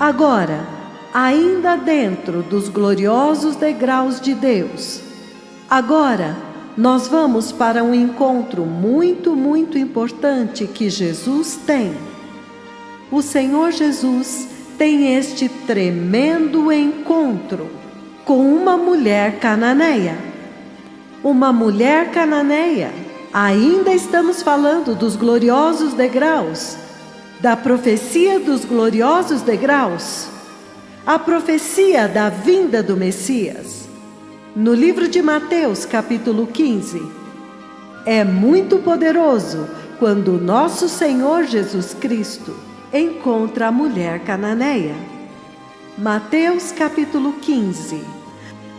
Agora, ainda dentro dos gloriosos degraus de Deus, agora nós vamos para um encontro muito importante que Jesus tem. O Senhor Jesus tem este tremendo encontro com uma mulher cananeia. Uma mulher cananeia. Ainda estamos falando dos gloriosos degraus, da profecia dos gloriosos degraus, a profecia da vinda do Messias. No livro de Mateus, capítulo 15, é muito poderoso quando nosso Senhor Jesus Cristo encontra a mulher cananeia. Mateus, capítulo 15.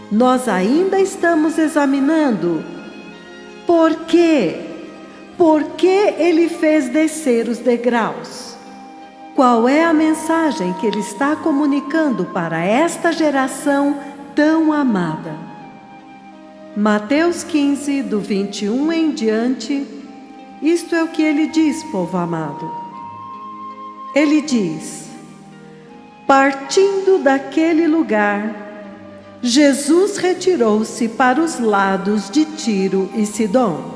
Nós ainda estamos examinando por que ele fez descer os degraus. Qual é a mensagem que ele está comunicando para esta geração tão amada? Mateus 15, do 21 em diante, isto é o que ele diz, povo amado. Ele diz: partindo daquele lugar, Jesus retirou-se para os lados de Tiro e Sidom.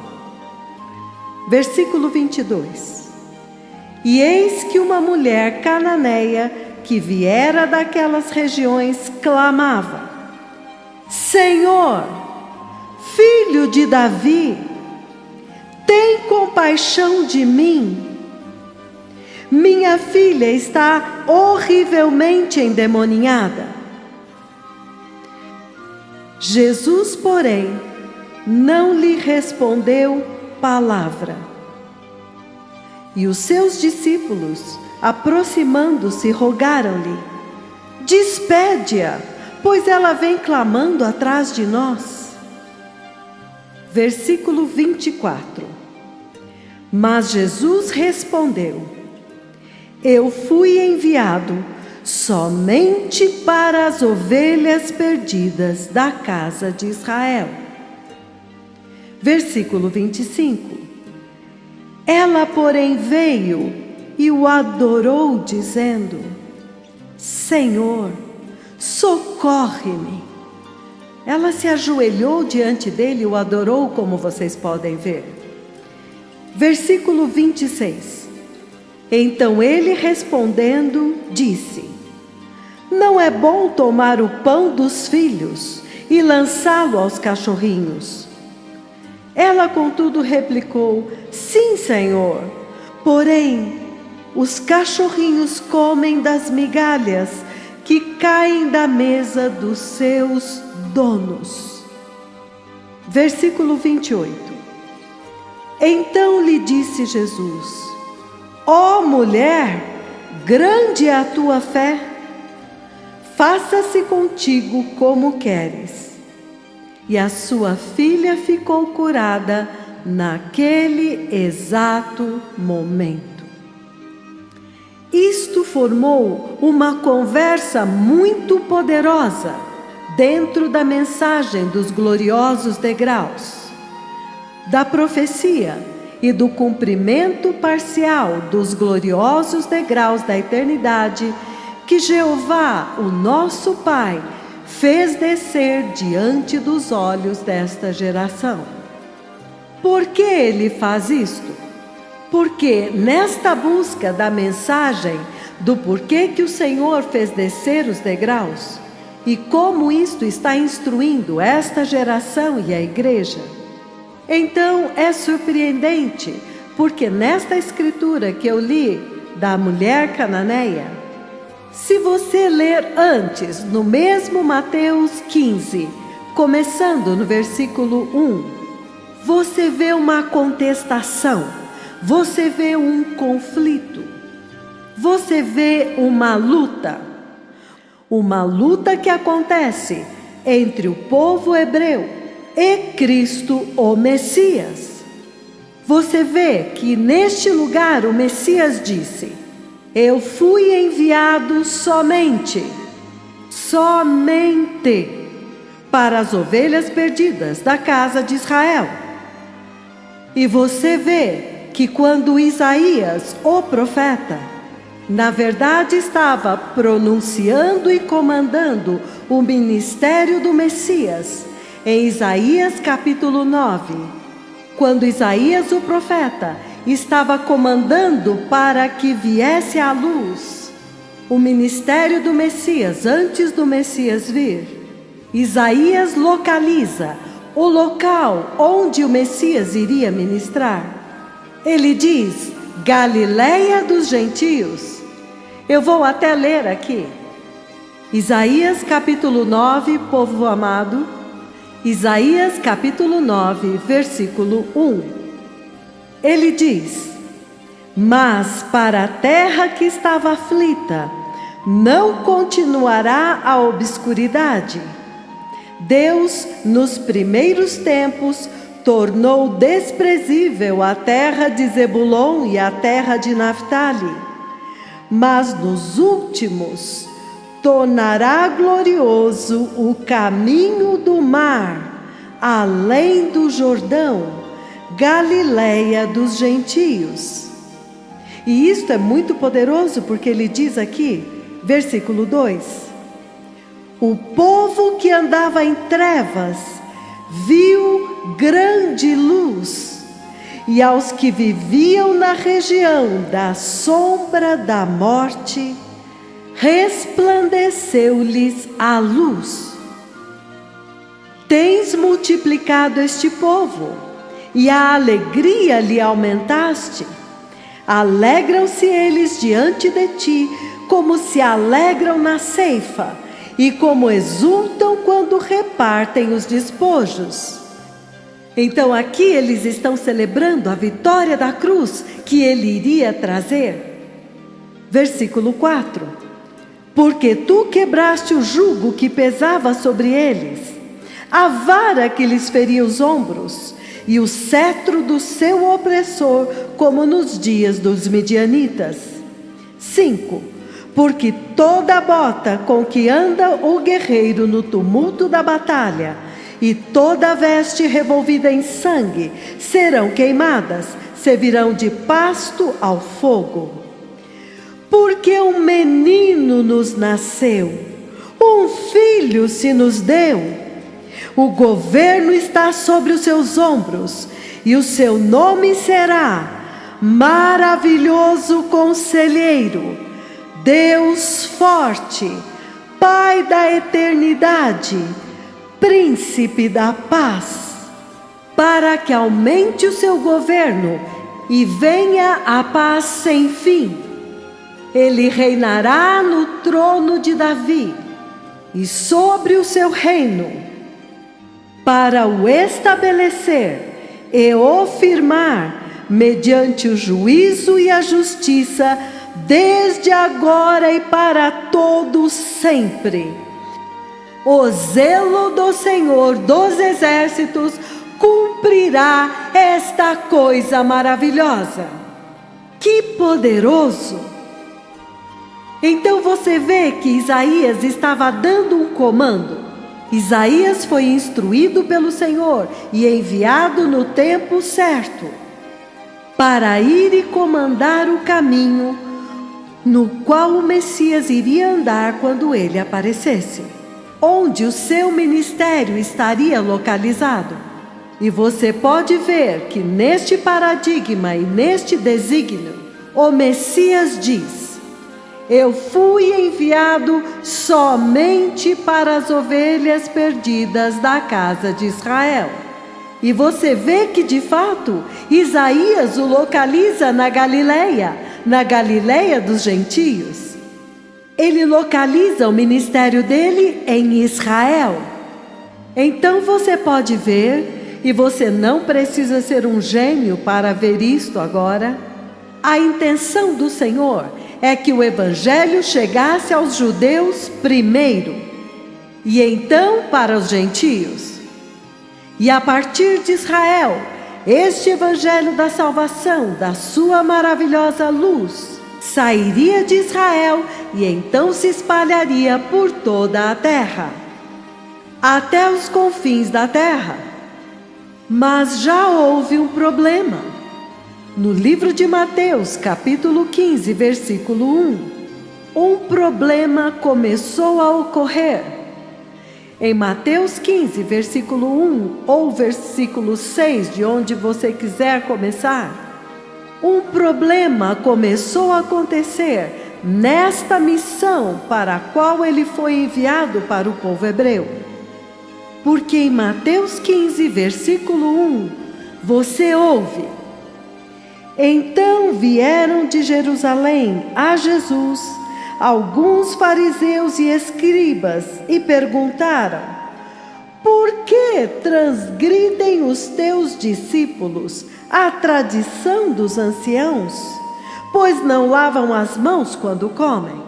Versículo 22. E eis que uma mulher cananeia que viera daquelas regiões clamava: Senhor, Filho de Davi, tem compaixão de mim. Minha filha está horrivelmente endemoniada. Jesus, porém, não lhe respondeu palavra. E os seus discípulos, aproximando-se, rogaram-lhe: despede-a, pois ela vem clamando atrás de nós. Versículo 24. Mas Jesus respondeu: eu fui enviado somente para as ovelhas perdidas da casa de Israel. Versículo 25. Ela, porém, veio e o adorou, dizendo: Senhor, socorre-me. Ela se ajoelhou diante dele e o adorou, como vocês podem ver. Versículo 26. Então ele, respondendo, disse: não é bom tomar o pão dos filhos e lançá-lo aos cachorrinhos. Ela, contudo, replicou: sim, Senhor, porém os cachorrinhos comem das migalhas que caem da mesa dos seus donos. Versículo 28. Então lhe disse Jesus: ó mulher, grande é a tua fé, faça-se contigo como queres. E a sua filha ficou curada naquele exato momento. Isto formou uma conversa muito poderosa dentro da mensagem dos gloriosos degraus, da profecia e do cumprimento parcial dos gloriosos degraus da eternidade que Jeová, o nosso Pai, fez descer diante dos olhos desta geração. Por que ele faz isto? Porque nesta busca da mensagem do porquê que o Senhor fez descer os degraus e como isto está instruindo esta geração e a igreja, então é surpreendente, porque nesta escritura que eu li da mulher cananeia, se você ler antes, no mesmo Mateus 15, começando no versículo 1, você vê uma contestação, você vê um conflito, você vê uma luta que acontece entre o povo hebreu e Cristo, o Messias. Você vê que neste lugar o Messias disse: eu fui enviado somente para as ovelhas perdidas da casa de Israel. E você vê que quando Isaías, o profeta, Na verdade, estava pronunciando e comandando o ministério do Messias, em Isaías capítulo 9, quando Isaías o profeta estava comandando para que viesse à luz o ministério do Messias antes do Messias vir. Isaías localiza o local onde o Messias iria ministrar. Ele diz: Galileia dos gentios. Eu vou até ler aqui. Isaías capítulo 9, povo amado. Isaías capítulo 9, versículo 1. Ele diz: Mas para a terra que estava aflita, não continuará a obscuridade. Deus, nos primeiros tempos, tornou desprezível a terra de Zebulon e a terra de Naftali. Mas nos últimos, tornará glorioso o caminho do mar, além do Jordão, Galileia dos gentios. E isto é muito poderoso, porque ele diz aqui, versículo 2: O povo que andava em trevas viu grande luz, e aos que viviam na região da sombra da morte, resplandeceu-lhes a luz. Tens multiplicado este povo, e a alegria lhe aumentaste. Alegram-se eles diante de ti, como se alegram na ceifa, e como exultam quando repartem os despojos. Então aqui eles estão celebrando a vitória da cruz que ele iria trazer. Versículo 4: Porque tu quebraste o jugo que pesava sobre eles, a vara que lhes feria os ombros, e o cetro do seu opressor, como nos dias dos midianitas. 5. Porque toda a bota com que anda o guerreiro no tumulto da batalha, e toda a veste revolvida em sangue, serão queimadas, servirão de pasto ao fogo. Porque um menino nos nasceu, um filho se nos deu. O governo está sobre os seus ombros, e o seu nome será Maravilhoso Conselheiro, Deus Forte, Pai da Eternidade, Príncipe da Paz, para que aumente o seu governo e venha a paz sem fim. Ele reinará no trono de Davi e sobre o seu reino, para o estabelecer e o firmar mediante o juízo e a justiça, desde agora e para todos sempre. O zelo do Senhor dos Exércitos cumprirá esta coisa maravilhosa. Que poderoso! Então você vê que Isaías estava dando um comando. Isaías foi instruído pelo Senhor e enviado no tempo certo, para ir e comandar o caminho no qual o Messias iria andar quando ele aparecesse, onde o seu ministério estaria localizado. E você pode ver que neste paradigma e neste desígnio, o Messias diz: Eu fui enviado somente para as ovelhas perdidas da casa de Israel. E você vê que, de fato, Isaías o localiza na Galileia dos gentios. Ele localiza o ministério dele em Israel. Então você pode ver, e você não precisa ser um gênio para ver isto agora, a intenção do Senhor é que o Evangelho chegasse aos judeus primeiro, e então para os gentios. E a partir de Israel, este Evangelho da salvação, da sua maravilhosa luz, sairia de Israel e então se espalharia por toda a terra, até os confins da terra. Mas já houve um problema. No livro de Mateus, capítulo 15, versículo 1, um problema começou a ocorrer. Em Mateus 15, versículo 1 ou versículo 6, de onde você quiser começar, um problema começou a acontecer nesta missão para a qual ele foi enviado para o povo hebreu. Porque em Mateus 15, versículo 1, você ouve: então vieram de Jerusalém a Jesus alguns fariseus e escribas e perguntaram: por que transgridem os teus discípulos a tradição dos anciãos, pois não lavam as mãos quando comem?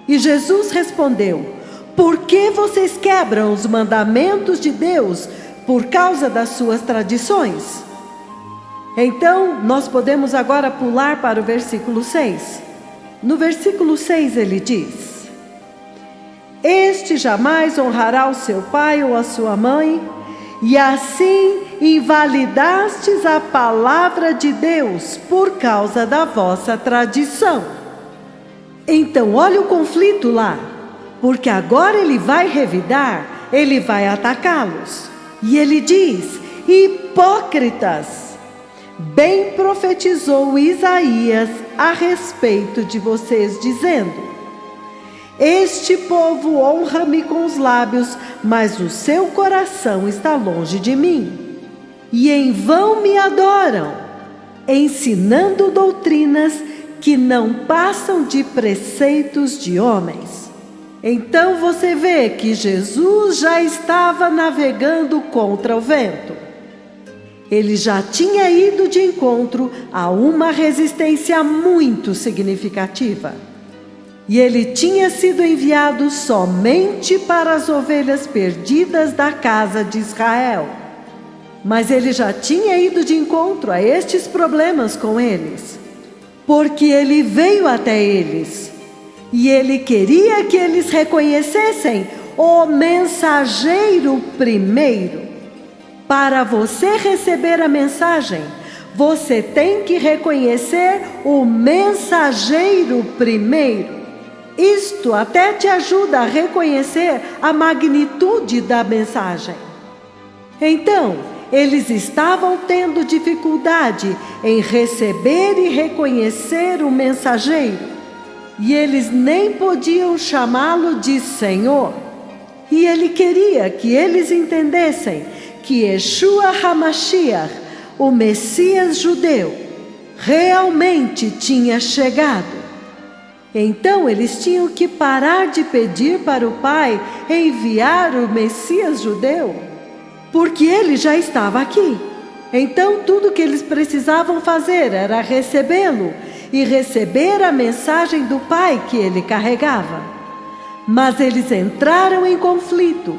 E Jesus respondeu: por que vocês quebram os mandamentos de Deus por causa das suas tradições? Então, nós podemos agora pular para o versículo 6. No versículo 6 ele diz: este jamais honrará o seu pai ou a sua mãe, e assim invalidastes a palavra de Deus por causa da vossa tradição. Então, olha o conflito lá, porque agora ele vai revidar, ele vai atacá-los. E ele diz: hipócritas! Bem profetizou Isaías a respeito de vocês, dizendo: este povo honra-me com os lábios, mas o seu coração está longe de mim. E em vão me adoram, ensinando doutrinas que não passam de preceitos de homens. Então você vê que Jesus já estava navegando contra o vento. Ele já tinha ido de encontro a uma resistência muito significativa. E ele tinha sido enviado somente para as ovelhas perdidas da casa de Israel. Mas ele já tinha ido de encontro a estes problemas com eles, porque ele veio até eles. E ele queria que eles reconhecessem o mensageiro primeiro. Para você receber a mensagem, você tem que reconhecer o mensageiro primeiro. Isto até te ajuda a reconhecer a magnitude da mensagem. Então, eles estavam tendo dificuldade em receber e reconhecer o mensageiro. E eles nem podiam chamá-lo de Senhor. E ele queria que eles entendessem que Yeshua HaMashiach, o Messias judeu, realmente tinha chegado. Então eles tinham que parar de pedir para o Pai enviar o Messias judeu, porque ele já estava aqui. Então tudo que eles precisavam fazer era recebê-lo e receber a mensagem do Pai que ele carregava. Mas eles entraram em conflito.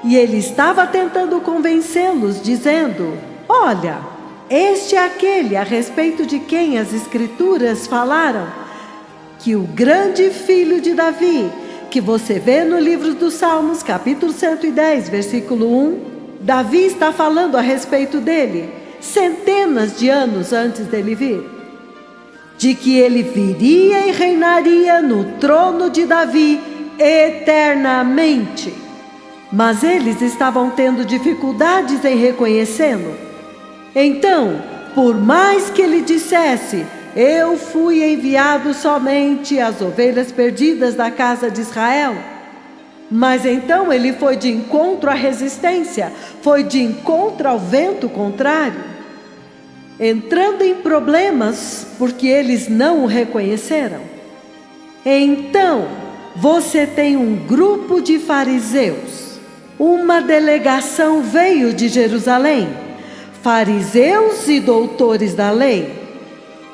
E ele estava tentando convencê-los, dizendo: olha, este é aquele a respeito de quem as Escrituras falaram, que o grande filho de Davi, que você vê no livro dos Salmos, capítulo 110, versículo 1, Davi está falando a respeito dele, centenas de anos antes dele vir, de que ele viria e reinaria no trono de Davi eternamente. Mas eles estavam tendo dificuldades em reconhecê-lo. Então, por mais que ele dissesse: eu fui enviado somente às ovelhas perdidas da casa de Israel, mas então ele foi de encontro à resistência, foi de encontro ao vento contrário, entrando em problemas porque eles não o reconheceram. Então, você tem um grupo de fariseus. Uma delegação veio de Jerusalém, fariseus e doutores da lei,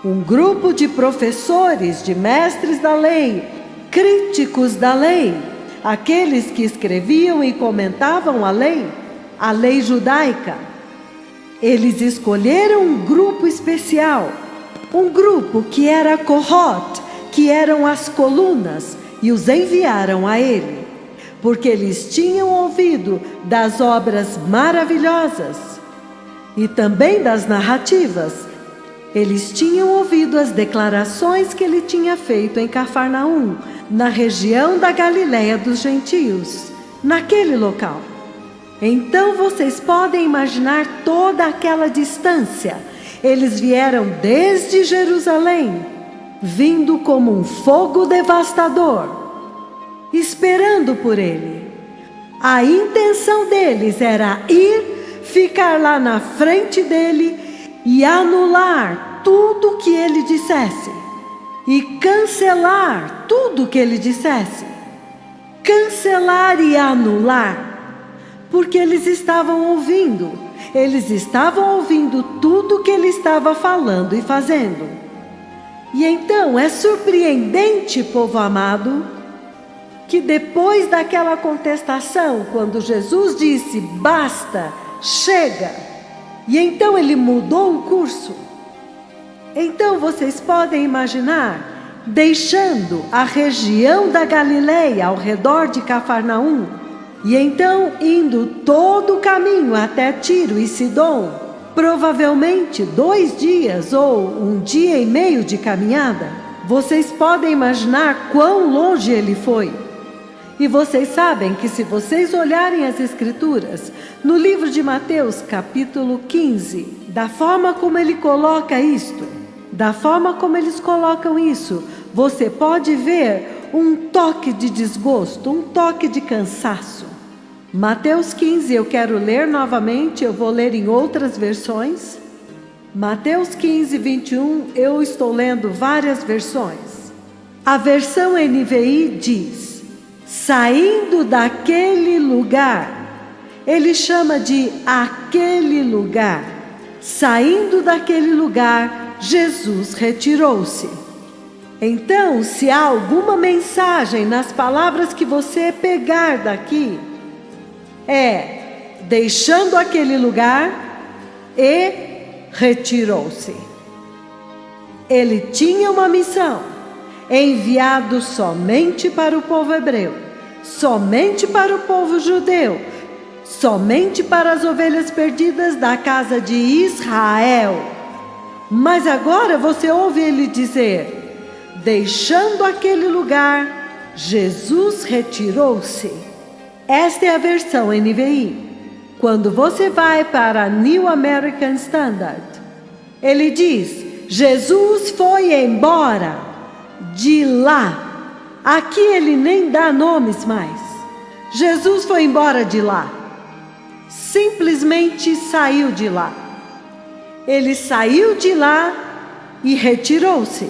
um grupo de professores, de mestres da lei, críticos da lei, aqueles que escreviam e comentavam a lei judaica. Eles escolheram um grupo especial, um grupo que era Kohot, que eram as colunas, e os enviaram a ele, porque eles tinham ouvido das obras maravilhosas e também das narrativas Eles tinham ouvido as declarações que ele tinha feito em Cafarnaum, na região da Galiléia dos gentios, naquele local. Então vocês podem imaginar toda aquela distância. Eles vieram desde Jerusalém, vindo como um fogo devastador, esperando por ele. A intenção deles era ir, ficar lá na frente dele e anular tudo que ele dissesse, e cancelar tudo que ele dissesse. Cancelar e anular. Porque eles estavam ouvindo tudo que ele estava falando e fazendo. E então é surpreendente, povo amado, que depois daquela contestação, quando Jesus disse basta, chega, e então ele mudou o curso. Então vocês podem imaginar, deixando a região da Galileia ao redor de Cafarnaum, e então indo todo o caminho até Tiro e Sidom, provavelmente 2 dias ou 1 dia e meio de caminhada. Vocês podem imaginar quão longe ele foi. E vocês sabem que se vocês olharem as Escrituras, no livro de Mateus, capítulo 15, da forma como ele coloca isto, da forma como eles colocam isso, você pode ver um toque de desgosto, um toque de cansaço. Mateus 15, eu quero ler novamente, eu vou ler em outras versões. Mateus 15, 21, eu estou lendo várias versões. A versão NVI diz: saindo daquele lugar, ele chama de aquele lugar. Saindo daquele lugar, Jesus retirou-se. Então, se há alguma mensagem nas palavras que você pegar daqui, é deixando aquele lugar e retirou-se. Ele tinha uma missão, enviado somente para o povo hebreu, somente para o povo judeu, somente para as ovelhas perdidas da casa de Israel. Mas agora você ouve ele dizer: deixando aquele lugar, Jesus retirou-se. Esta é a versão NVI. Quando você vai para a New American Standard, ele diz: Jesus foi embora de lá. Aqui ele nem dá nomes mais. Jesus foi embora de lá. Simplesmente saiu de lá. Ele saiu de lá e retirou-se.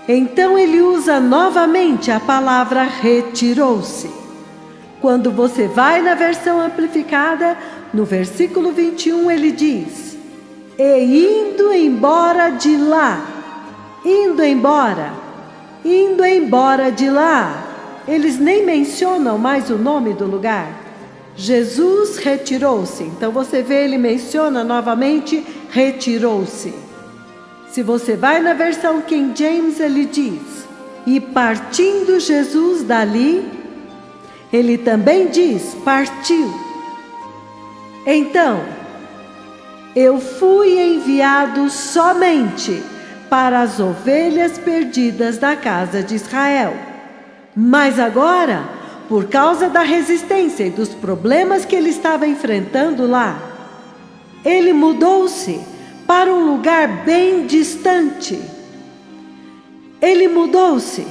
Então ele usa novamente a palavra retirou-se. Quando você vai na versão amplificada, no versículo 21 ele diz: e indo embora de lá, indo embora de lá. Eles nem mencionam mais o nome do lugar. Jesus retirou-se. Então você vê, ele menciona novamente, retirou-se. Se você vai na versão King James, ele diz: e partindo Jesus dali, ele também diz, partiu. Então, eu fui enviado somente para as ovelhas perdidas da casa de Israel. Mas agora, por causa da resistência e dos problemas que ele estava enfrentando lá, ele mudou-se para um lugar bem distante. Ele mudou-se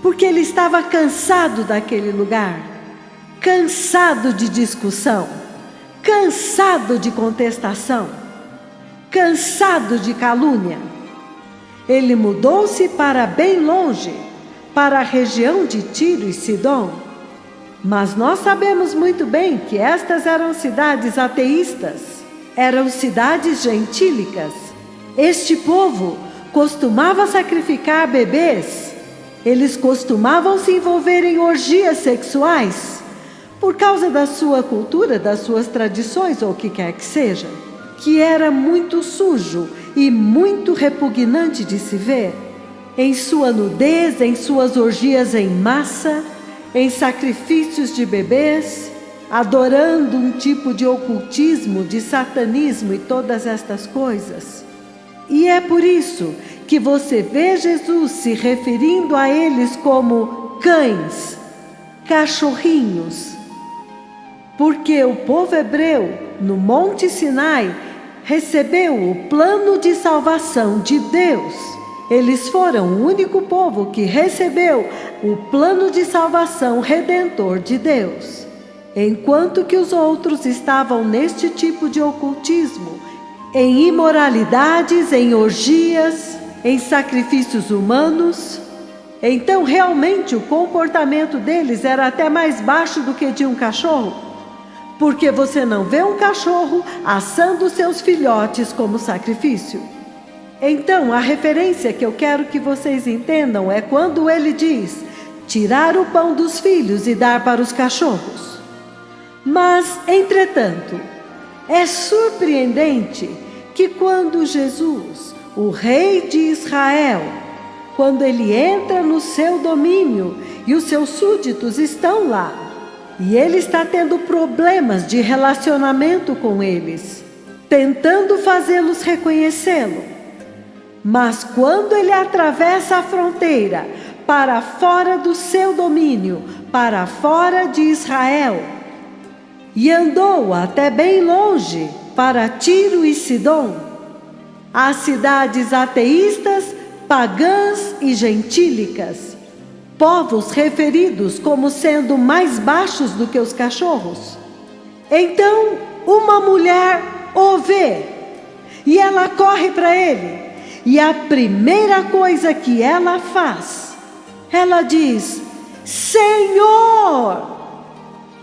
porque ele estava cansado daquele lugar, cansado de discussão, cansado de contestação, cansado de calúnia. Ele mudou-se para bem longe, para a região de Tiro e Sidom. Mas nós sabemos muito bem que estas eram cidades ateístas, eram cidades gentílicas. Este povo costumava sacrificar bebês, eles costumavam se envolver em orgias sexuais, por causa da sua cultura, das suas tradições ou o que quer que seja, que era muito sujo e muito repugnante de se ver, em sua nudez, em suas orgias em massa, em sacrifícios de bebês, adorando um tipo de ocultismo, de satanismo e todas estas coisas. E é por isso que você vê Jesus se referindo a eles como cães, cachorrinhos. Porque o povo hebreu, no Monte Sinai, recebeu o plano de salvação de Deus. Eles foram o único povo que recebeu o plano de salvação redentor de Deus. Enquanto que os outros estavam neste tipo de ocultismo, em imoralidades, em orgias, em sacrifícios humanos. Então realmente o comportamento deles era até mais baixo do que de um cachorro, porque você não vê um cachorro assando seus filhotes como sacrifício. Então a referência que eu quero que vocês entendam é quando ele diz tirar o pão dos filhos e dar para os cachorros. Mas, entretanto, é surpreendente que quando Jesus, o rei de Israel, quando ele entra no seu domínio e os seus súditos estão lá, e ele está tendo problemas de relacionamento com eles, tentando fazê-los reconhecê-lo. Mas quando ele atravessa a fronteira para fora do seu domínio, para fora de Israel, e andou até bem longe, para Tiro e Sidom, as cidades ateístas, pagãs e gentílicas, povos referidos como sendo mais baixos do que os cachorros. Então, uma mulher o vê, e ela corre para ele, e a primeira coisa que ela faz, ela diz: Senhor!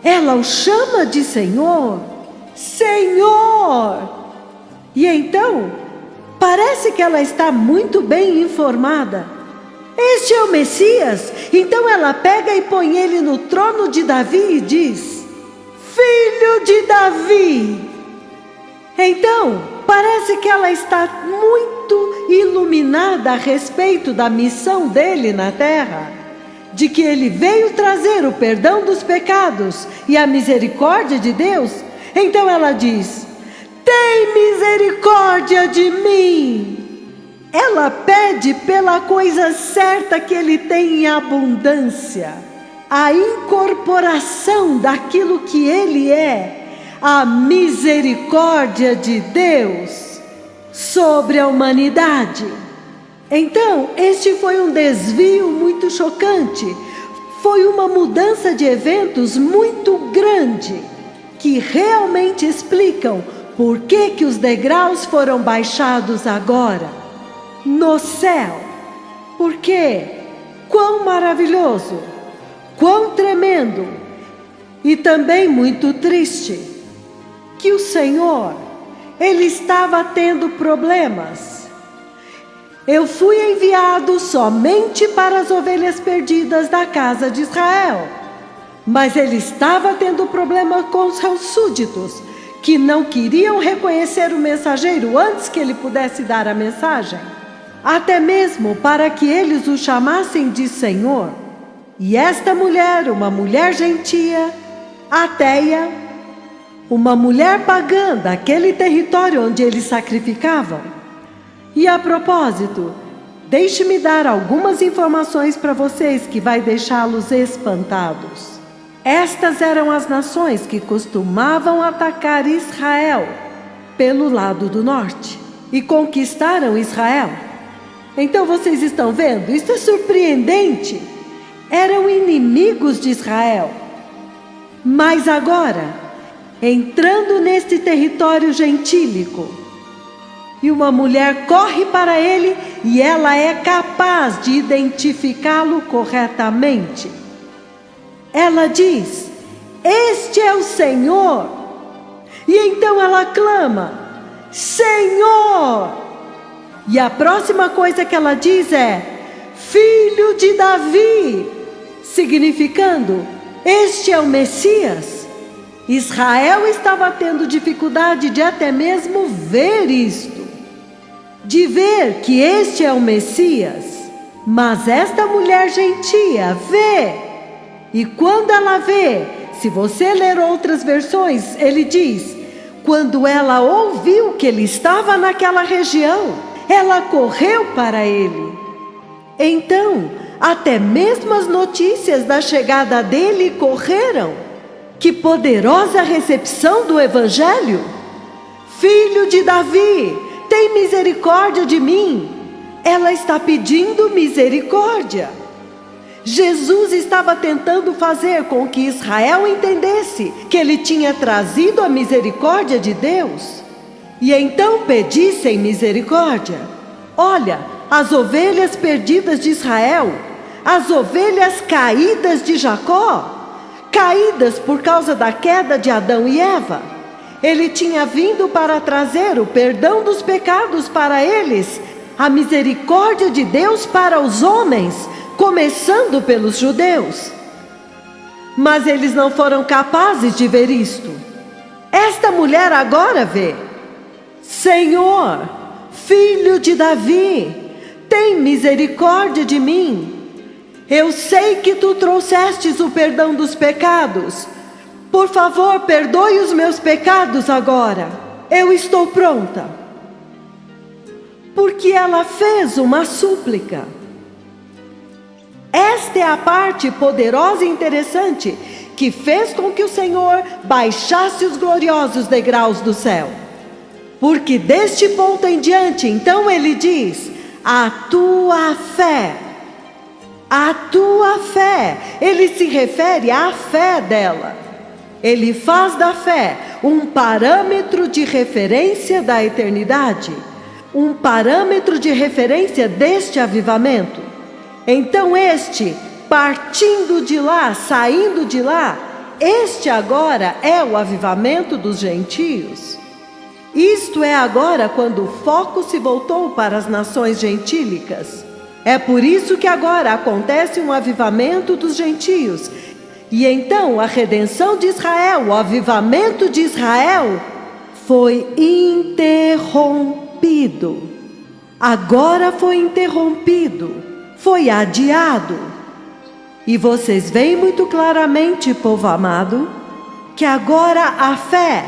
Ela o chama de Senhor, Senhor! E então, parece que ela está muito bem informada. Este é o Messias. Então ela pega e põe ele no trono de Davi e diz: Filho de Davi! Então, parece que ela está muito iluminada a respeito da missão dele na terra, de que ele veio trazer o perdão dos pecados e a misericórdia de Deus. Então ela diz: tem misericórdia de mim. Ela pede pela coisa certa que ele tem em abundância, a incorporação daquilo que ele é, a misericórdia de Deus sobre a humanidade. Então, este foi um desvio muito chocante, foi uma mudança de eventos muito grande, que realmente explicam por que os degraus foram baixados agora, no céu. Porque quão maravilhoso, quão tremendo, e também muito triste, que o Senhor, ele estava tendo problemas. Eu fui enviado somente para as ovelhas perdidas da casa de Israel. Mas ele estava tendo problema com os seus súditos, que não queriam reconhecer o mensageiro antes que ele pudesse dar a mensagem, até mesmo para que eles o chamassem de Senhor. E esta mulher, uma mulher gentia, ateia, uma mulher pagã daquele território onde eles sacrificavam. E a propósito, deixe-me dar algumas informações para vocês que vai deixá-los espantados. Estas eram as nações que costumavam atacar Israel pelo lado do norte e conquistaram Israel. Então vocês estão vendo? Isso é surpreendente. Eram inimigos de Israel. Mas agora, entrando neste território gentílico, e uma mulher corre para ele e ela é capaz de identificá-lo corretamente. Ela diz: este é o Senhor. E então ela clama: Senhor! E a próxima coisa que ela diz é: Filho de Davi, significando: este é o Messias. Israel estava tendo dificuldade de até mesmo ver isto, de ver que este é o Messias. Mas esta mulher gentia vê, e quando ela vê, se você ler outras versões, ele diz: quando ela ouviu que ele estava naquela região, ela correu para ele. Então, até mesmo as notícias da chegada dele correram. Que poderosa recepção do Evangelho! Filho de Davi, tem misericórdia de mim. Ela está pedindo misericórdia. Jesus estava tentando fazer com que Israel entendesse que ele tinha trazido a misericórdia de Deus. E então pedissem misericórdia. Olha, as ovelhas perdidas de Israel, as ovelhas caídas de Jacó, caídas por causa da queda de Adão e Eva. Ele tinha vindo para trazer o perdão dos pecados para eles, a misericórdia de Deus para os homens, começando pelos judeus. Mas eles não foram capazes de ver isto. Esta mulher agora vê. Senhor, filho de Davi, tem misericórdia de mim. Eu sei que tu trouxestes o perdão dos pecados. Por favor, perdoe os meus pecados agora. Eu estou pronta. Porque ela fez uma súplica. Esta é a parte poderosa e interessante que fez com que o Senhor baixasse os gloriosos degraus do céu. Porque deste ponto em diante, então ele diz: a tua fé. A tua fé. Ele se refere à fé dela. Ele faz da fé um parâmetro de referência da eternidade, um parâmetro de referência deste avivamento. Então este, partindo de lá, saindo de lá, este agora é o avivamento dos gentios. Isto é agora quando o foco se voltou para as nações gentílicas. É por isso que agora acontece um avivamento dos gentios. E então a redenção de Israel, o avivamento de Israel, foi interrompido. Agora foi interrompido, foi adiado. E vocês veem muito claramente, povo amado, que agora a fé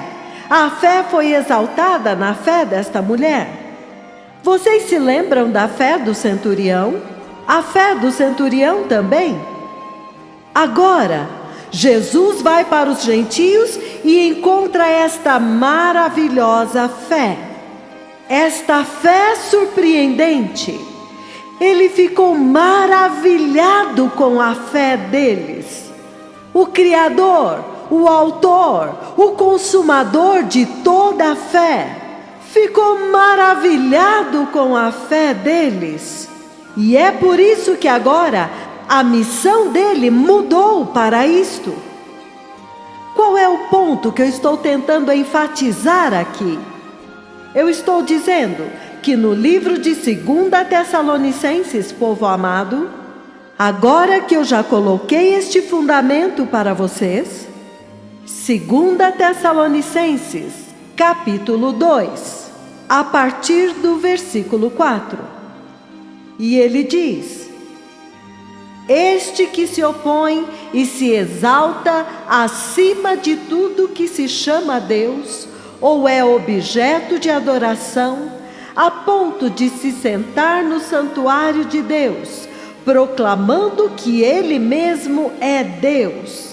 foi exaltada na fé desta mulher. Vocês se lembram da fé do centurião? A fé do centurião também. Agora, Jesus vai para os gentios e encontra esta maravilhosa fé. Esta fé surpreendente. Ele ficou maravilhado com a fé deles. O Criador, o Autor, o Consumador de toda a fé, ficou maravilhado com a fé deles. E é por isso que agora a missão dele mudou para isto. Qual é o ponto que eu estou tentando enfatizar aqui? Eu estou dizendo que no livro de 2 Tessalonicenses, povo amado, agora que eu já coloquei este fundamento para vocês, 2 Tessalonicenses, capítulo 2, a partir do versículo 4. E ele diz: este que se opõe e se exalta acima de tudo que se chama Deus, ou é objeto de adoração, a ponto de se sentar no santuário de Deus, proclamando que Ele mesmo é Deus.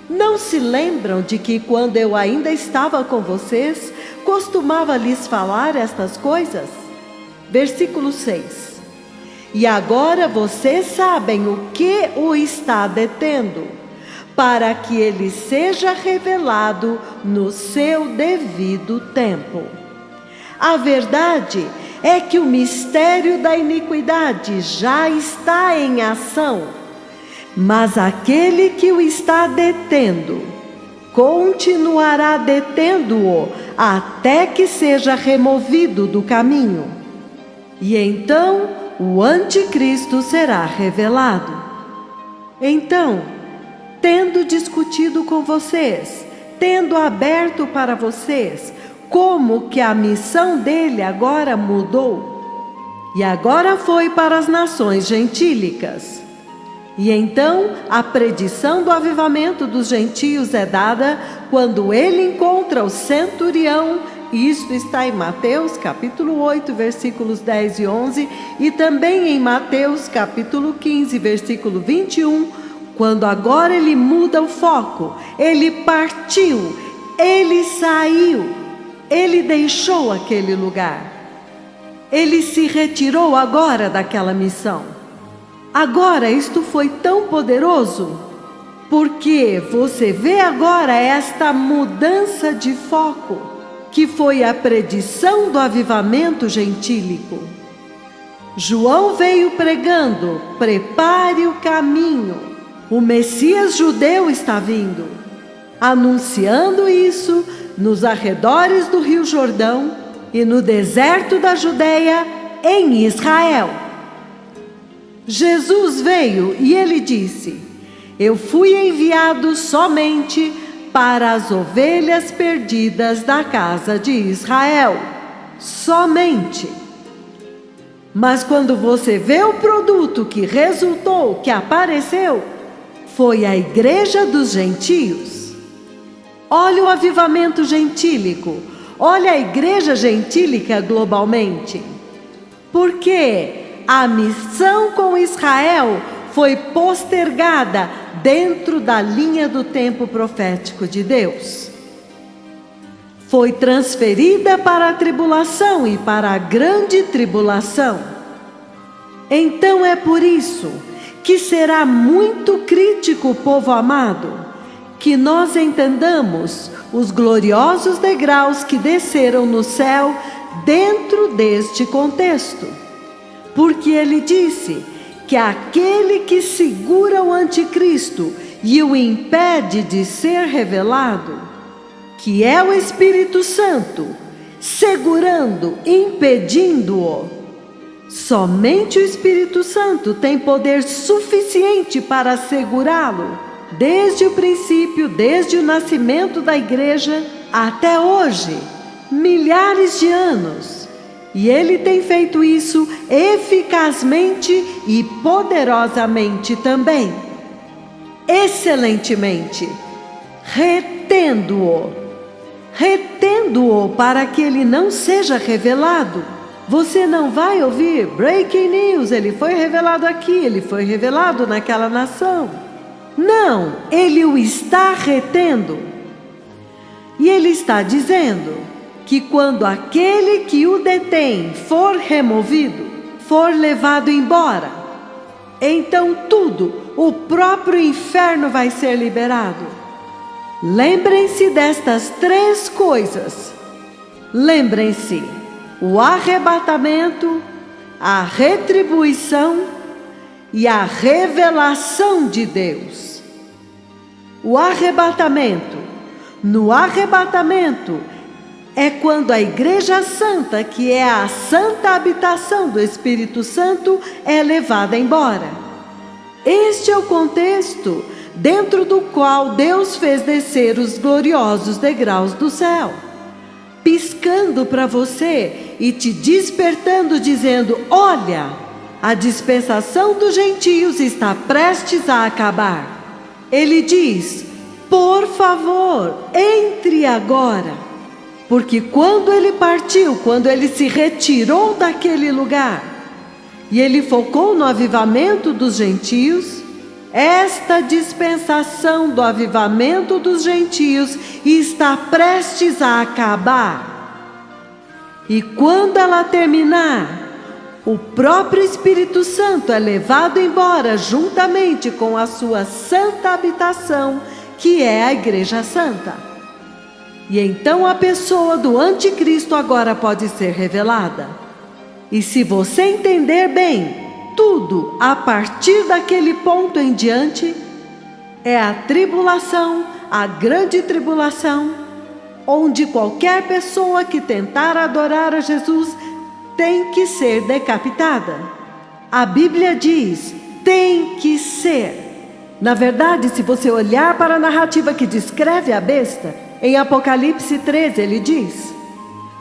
Não se lembram de que quando eu ainda estava com vocês, costumava lhes falar estas coisas? Versículo 6. E agora vocês sabem o que o está detendo, para que ele seja revelado no seu devido tempo. A verdade é que o mistério da iniquidade já está em ação, mas aquele que o está detendo, continuará detendo-o até que seja removido do caminho. E então o anticristo será revelado. Então, tendo discutido com vocês, tendo aberto para vocês como que a missão dele agora mudou, e agora foi para as nações gentílicas. E então a predição do avivamento dos gentios é dada quando ele encontra o centurião Isto está em Mateus capítulo 8, versículos 10 e 11, e também em Mateus capítulo 15, versículo 21, quando agora ele muda o foco, ele partiu, ele saiu, ele deixou aquele lugar. Ele se retirou agora daquela missão. Agora isto foi tão poderoso, porque você vê agora esta mudança de foco, que foi a predição do avivamento gentílico. João veio pregando: prepare o caminho, o Messias judeu está vindo, anunciando isso nos arredores do Rio Jordão e no deserto da Judeia, em Israel. Jesus veio e ele disse: eu fui enviado somente para as ovelhas perdidas da casa de Israel. Somente. Mas quando você vê o produto que resultou, que apareceu, foi a igreja dos gentios. Olha o avivamento gentílico. Olha a igreja gentílica globalmente. Porque a missão com Israel foi postergada dentro da linha do tempo profético de Deus. Foi transferida para a tribulação e para a grande tribulação. Então é por isso que será muito crítico, povo amado, que nós entendamos os gloriosos degraus que desceram no céu dentro deste contexto. Porque ele disse que aquele que segura o anticristo e o impede de ser revelado, que é o Espírito Santo, segurando, impedindo-o. Somente o Espírito Santo tem poder suficiente para segurá-lo, desde o princípio, desde o nascimento da igreja até hoje, milhares de anos. E ele tem feito isso eficazmente e poderosamente também. Excelentemente, retendo-o para que ele não seja revelado. Você não vai ouvir breaking news, ele foi revelado aqui, ele foi revelado naquela nação. Não, ele o está retendo. E ele está dizendo que quando aquele que o detém for removido, for levado embora, então tudo, o próprio inferno vai ser liberado. Lembrem-se destas três coisas. Lembrem-se: o arrebatamento, a retribuição e a revelação de Deus. O arrebatamento. No arrebatamento é quando a Igreja Santa, que é a santa habitação do Espírito Santo, é levada embora. Este é o contexto dentro do qual Deus fez descer os gloriosos degraus do céu, piscando para você e te despertando, dizendo: olha, a dispensação dos gentios está prestes a acabar. Ele diz: por favor, entre agora. Porque quando ele partiu, quando ele se retirou daquele lugar, e ele focou no avivamento dos gentios, esta dispensação do avivamento dos gentios está prestes a acabar. E quando ela terminar, o próprio Espírito Santo é levado embora juntamente com a sua santa habitação, que é a Igreja Santa. E então a pessoa do anticristo agora pode ser revelada. E se você entender bem, tudo a partir daquele ponto em diante é a tribulação, a grande tribulação, onde qualquer pessoa que tentar adorar a Jesus tem que ser decapitada. A Bíblia diz: tem que ser. Na verdade, se você olhar para a narrativa que descreve a besta, em Apocalipse 13 ele diz: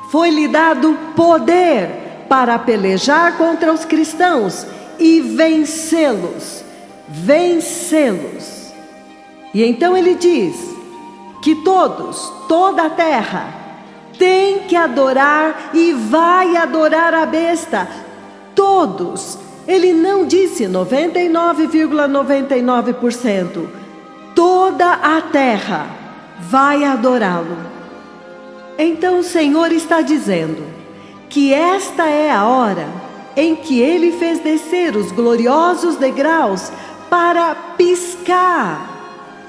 foi-lhe dado poder para pelejar contra os cristãos e vencê-los. Vencê-los. E então ele diz que toda a terra, tem que adorar e vai adorar a besta. Todos. Ele não disse 99,99%. Toda a terra vai adorá-lo. Então o Senhor está dizendo que esta é a hora em que Ele fez descer os gloriosos degraus para piscar,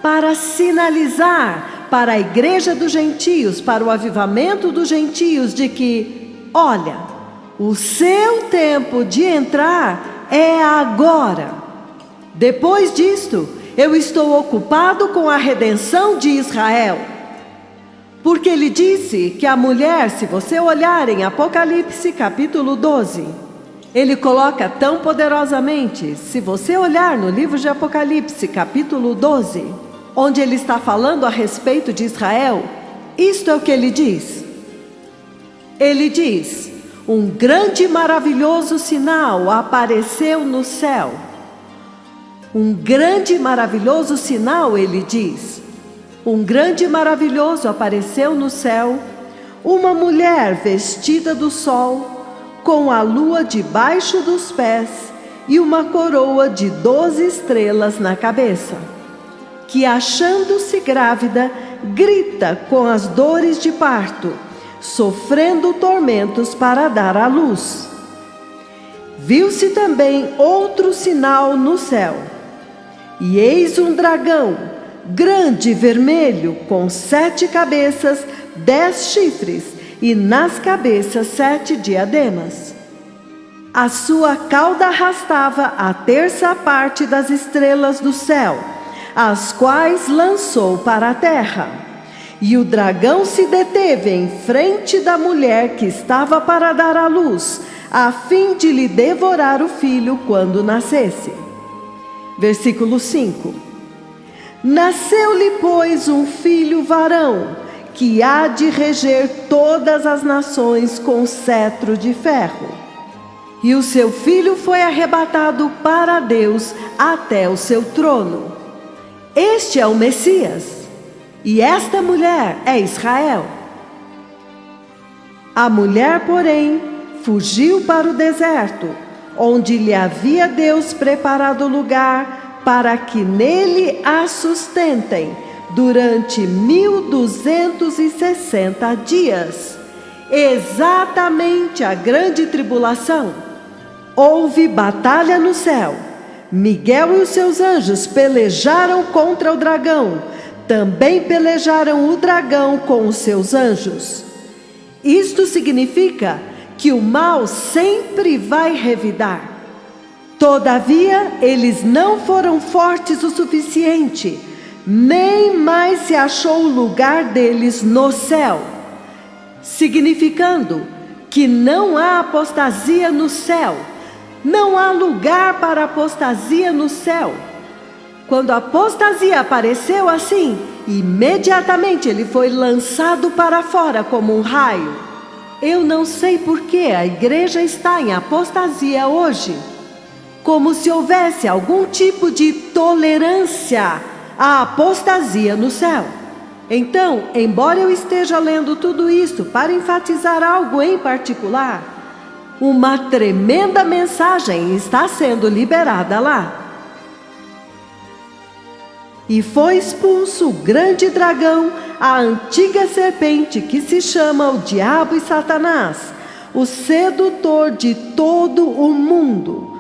para sinalizar para a igreja dos gentios, para o avivamento dos gentios, de que, olha, o seu tempo de entrar é agora. Depois disto, eu estou ocupado com a redenção de Israel. Porque ele disse que a mulher, se você olhar em Apocalipse capítulo 12, ele coloca tão poderosamente, se você olhar no livro de Apocalipse capítulo 12, onde ele está falando a respeito de Israel, isto é o que ele diz. Ele diz: um grande e maravilhoso sinal apareceu no céu. Um grande e maravilhoso sinal, ele diz. Um grande e maravilhoso apareceu no céu, uma mulher vestida do sol, com a lua debaixo dos pés e uma coroa de 12 estrelas na cabeça, que, achando-se grávida, grita com as dores de parto, sofrendo tormentos para dar à luz. Viu-se também outro sinal no céu, e eis um dragão, grande e vermelho, com 7 cabeças, 10 chifres, e nas cabeças 7 diademas. A sua cauda arrastava a terça parte das estrelas do céu, as quais lançou para a terra. E o dragão se deteve em frente da mulher que estava para dar à luz, a fim de lhe devorar o filho quando nascesse. Versículo 5. Nasceu-lhe, pois, um filho varão, que há de reger todas as nações com cetro de ferro. E o seu filho foi arrebatado para Deus até o seu trono. Este é o Messias, e esta mulher é Israel. A mulher, porém, fugiu para o deserto, onde lhe havia Deus preparado lugar para que nele a sustentem durante 1260 dias, exatamente a grande tribulação. Houve batalha no céu. Miguel e os seus anjos pelejaram contra o dragão. Também pelejaram o dragão com os seus anjos. Isto significa que o mal sempre vai revidar. Todavia, eles não foram fortes o suficiente, nem mais se achou o lugar deles no céu, significando que não há apostasia no céu, não há lugar para apostasia no céu. Quando a apostasia apareceu assim, imediatamente ele foi lançado para fora como um raio. Eu não sei por que a igreja está em apostasia hoje, como se houvesse algum tipo de tolerância à apostasia no céu. Então, embora eu esteja lendo tudo isso para enfatizar algo em particular, uma tremenda mensagem está sendo liberada lá. E foi expulso o grande dragão, a antiga serpente que se chama o Diabo e Satanás, o sedutor de todo o mundo.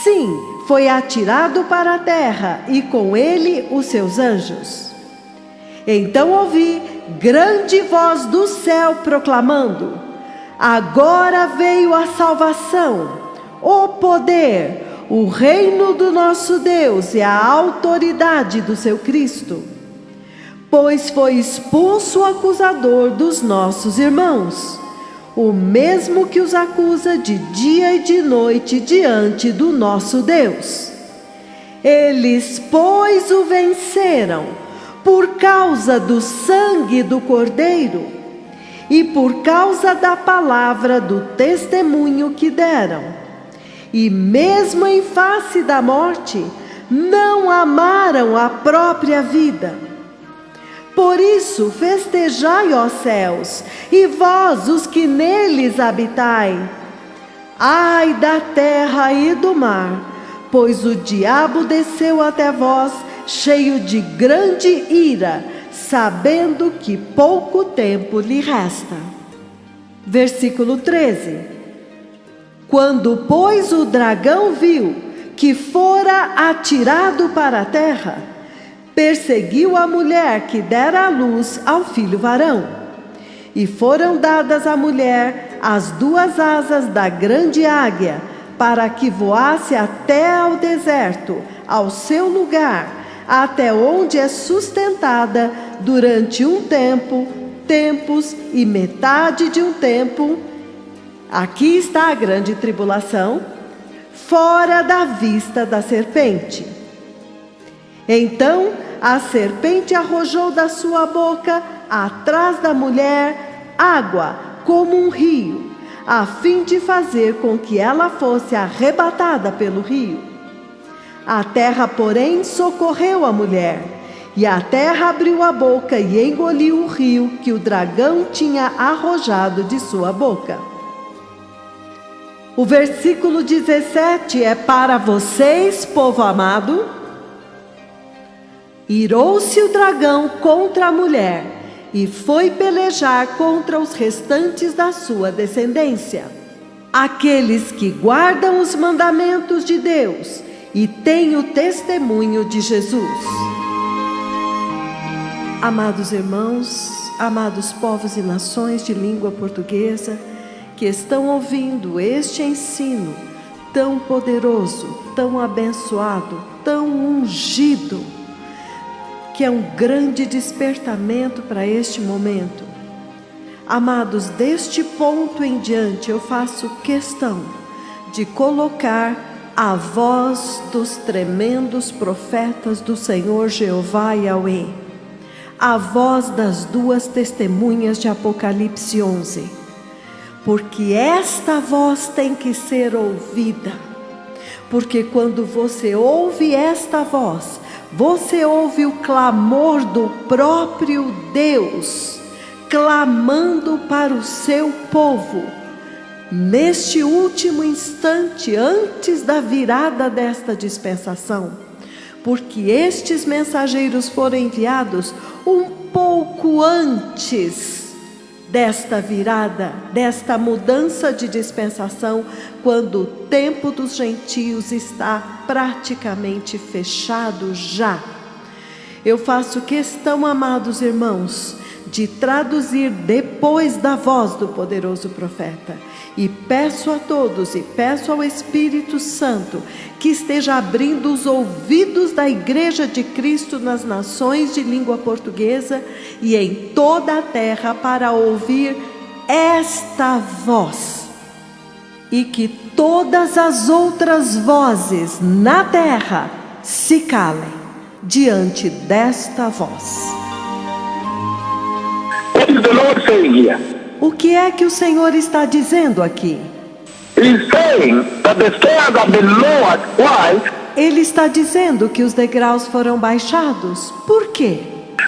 Sim, foi atirado para a terra e com ele os seus anjos. Então ouvi grande voz do céu proclamando: agora veio a salvação, o poder, o reino do nosso Deus e a autoridade do seu Cristo. Pois foi expulso o acusador dos nossos irmãos, o mesmo que os acusa de dia e de noite diante do nosso Deus. Eles, pois, o venceram por causa do sangue do Cordeiro e por causa da palavra do testemunho que deram. E mesmo em face da morte, não amaram a própria vida. Por isso, festejai, ó céus, e vós, os que neles habitai. Ai da terra e do mar, pois o diabo desceu até vós, cheio de grande ira, sabendo que pouco tempo lhe resta. Versículo 13. Quando, pois, o dragão viu que fora atirado para a terra, perseguiu a mulher que dera à luz ao filho varão. E foram dadas à mulher as 2 asas da grande águia, para que voasse até ao deserto, ao seu lugar, até onde é sustentada durante um tempo, tempos e metade de um tempo. Aqui está a grande tribulação, fora da vista da serpente. Então a serpente arrojou da sua boca, atrás da mulher, água como um rio, a fim de fazer com que ela fosse arrebatada pelo rio. A terra, porém, socorreu a mulher, e a terra abriu a boca e engoliu o rio que o dragão tinha arrojado de sua boca. O versículo 17 é para vocês, povo amado. Irou-se o dragão contra a mulher e foi pelejar contra os restantes da sua descendência, aqueles que guardam os mandamentos de Deus e têm o testemunho de Jesus. Amados irmãos, amados povos e nações de língua portuguesa, que estão ouvindo este ensino tão poderoso, tão abençoado, tão ungido, que é um grande despertamento para este momento. Amados, deste ponto em diante eu faço questão de colocar a voz dos tremendos profetas do Senhor Jeová Yahweh, a voz das 2 testemunhas de Apocalipse 11, porque esta voz tem que ser ouvida, porque quando você ouve esta voz, você ouve o clamor do próprio Deus, clamando para o seu povo, neste último instante, antes da virada desta dispensação, porque estes mensageiros foram enviados um pouco antes desta virada, desta mudança de dispensação, quando o tempo dos gentios está praticamente fechado já. Eu faço questão, amados irmãos, de traduzir depois da voz do poderoso profeta. E peço a todos, e peço ao Espírito Santo, que esteja abrindo os ouvidos da Igreja de Cristo nas nações de língua portuguesa e em toda a terra para ouvir esta voz. E que todas as outras vozes na terra se calem diante desta voz. What is the Lord saying here? O que é que o Senhor está dizendo aqui? He's saying that the stairs have been lowered. Why? Ele está dizendo que os degraus foram baixados. Por quê?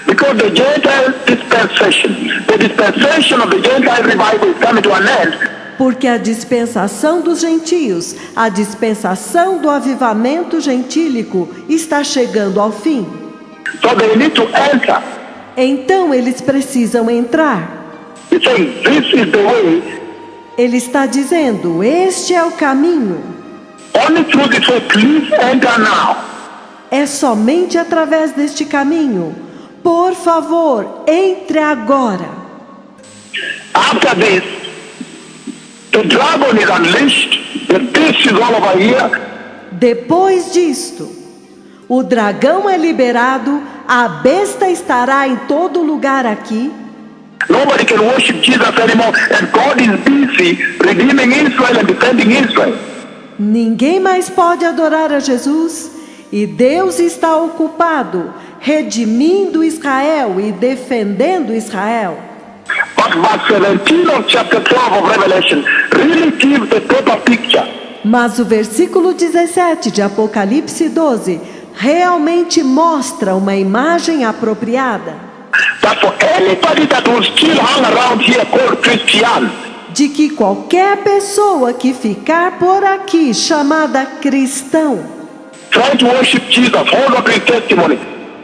Because the Gentile dispensation, the dispensation of the Gentile revival is coming to an end. Porque a dispensação dos gentios, a dispensação do avivamento gentílico está chegando ao fim. So they need to enter. Então eles precisam entrar. He's saying this is the way. Ele está dizendo, este é o caminho. Only through this way, please enter now. É somente através deste caminho. Por favor, entre agora. After this, the dragon is unleashed. The beast is all over here. Depois disto, o dragão é liberado, a besta estará em todo lugar aqui. Nobody can worship Jesus anymore, and God is busy redeeming Israel and defending Israel. Ninguém mais pode adorar a Jesus, e Deus está ocupado redimindo Israel e defendendo Israel. But verse 17 of chapter 12 of Revelation really gives the total picture. Mas o versículo 17 de Apocalipse 12 realmente mostra uma imagem apropriada. that for anybody that will still hang around here called Christian, de que qualquer pessoa que ficar por aqui chamada cristão, trying to worship Jesus, hold up his testimony,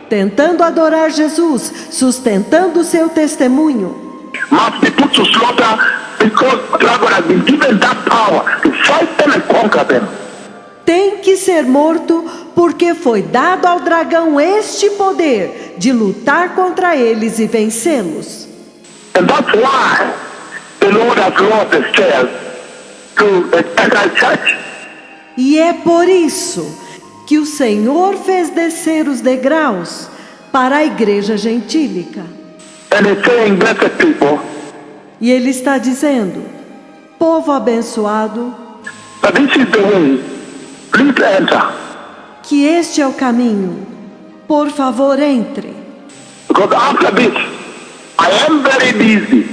tentando adorar Jesus, sustentando seu testemunho, must be put to slaughter because the dragon has been given that power to fight them and conquer them. tem que ser morto porque foi dado ao dragão este poder de lutar contra eles e vencê-los. And that's why the Lord has lowered the stairs to the Gentile church. E é por isso que o Senhor fez descer os degraus para a igreja gentílica. And he's saying, blessed people, E ele está dizendo: povo abençoado, that this is the way. Please enter. que este é o caminho. Por favor, entre. Because after this, I am very busy.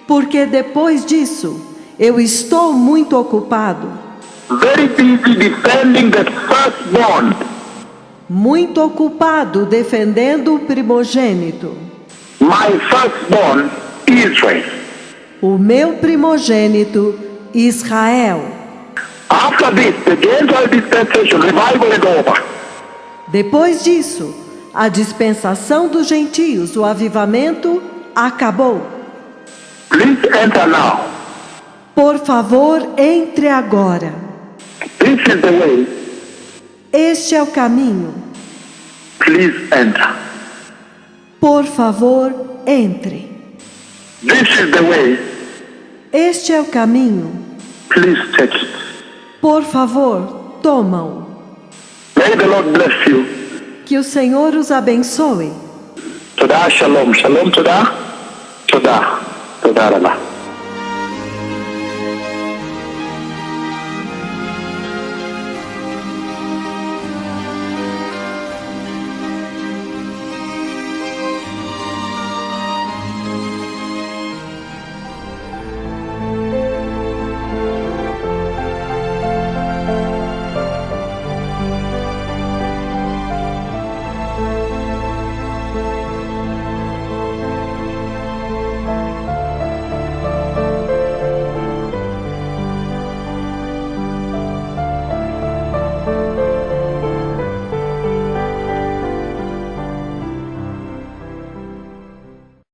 Porque depois disso, eu estou muito ocupado. Very busy defending the firstborn. Muito ocupado defendendo o primogênito. My firstborn, Israel. O meu primogênito, Israel. After this, the Gentile dispensation, revival is over. Depois disso, a dispensação dos gentios, o avivamento, acabou. Please enter now. Por favor, entre agora. This is the way. Este é o caminho. Please enter. Por favor, entre. This is the way. Este é o caminho. Please take it. Por favor, toma-o. May the Lord bless you. Que o Senhor os abençoe. Todah, shalom. Shalom, todah. Todah. Todah, Allah.